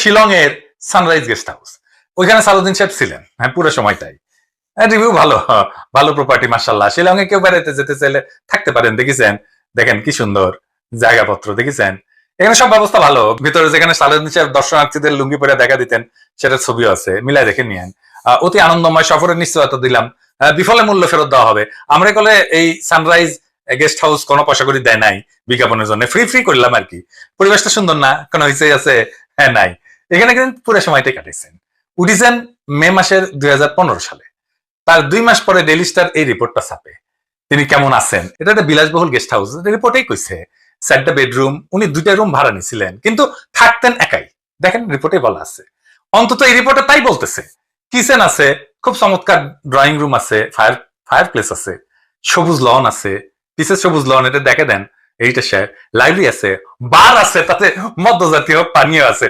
শিলং এর sunrise guest house, ওইখানে সালাউদ্দিন সাহেব ছিলেন, হ্যাঁ পুরো সময়টাই। রিভিউ ভালো, ভালো প্রপার্টি মাশাআল্লাহ। শিলং এ কেউ বেড়াইতে যেতে চাইলে থাকতে পারেন, দেখেছেন, দেখেন কি সুন্দর জায়গাপত্র, দেখেছেন এখানে সব ব্যবস্থা ভালো। ভিতরে যেখানে সালাউদ্দিন সাহেব দর্শনার্থীদের লুঙ্গি পরে দেখা দিতেন সেটার ছবিও আছে, মিলাই দেখে নিয়েন। অতি আনন্দময় সফরের নিশ্চয়তা দিলাম, বিফলে মূল্য ফেরত দেওয়া হবে। আমরা কলে এই সানরাইজ গেস্ট হাউস কোনো পয়সা করে দেয় নাই বিজ্ঞাপনের জন্য, ফ্রি ফ্রি করলাম আর কি। পরিবেশটা সুন্দর না, কোনো হইচই আছে? হ্যাঁ নাই। এখানে কিন্তু পুরো সময়টাই কাটাইছেন। উঠিছেন মে মাসের 2015 সালে। তার 2 মাস পরে ডেইলি স্টার এই রিপোর্টটা ছাপে, তিনি কেমন আছেন। এটা একটা বিলাসবহুল গেস্ট হাউস, রিপোর্টেই কইছে 4টা বেডরুম, উনি 2টা রুম ভাড়া নিছিলেন, কিন্তু থাকতেন একাই। দেখেন রিপোর্টে বলা আছে, অন্তত এই রিপোর্টে তাই বলতেছে। কিচেন আছে, খুব চমৎকার ড্রয়িং রুম আছে, ফায়ার প্লেস আছে, সবুজ লন আছে, পিসের সবুজ লন, এটা দেখে দেন। এইটা সে লাইব্রেরি আছে, বার আছে, তাতে মদ্যজাতীয় পানীয় আছে।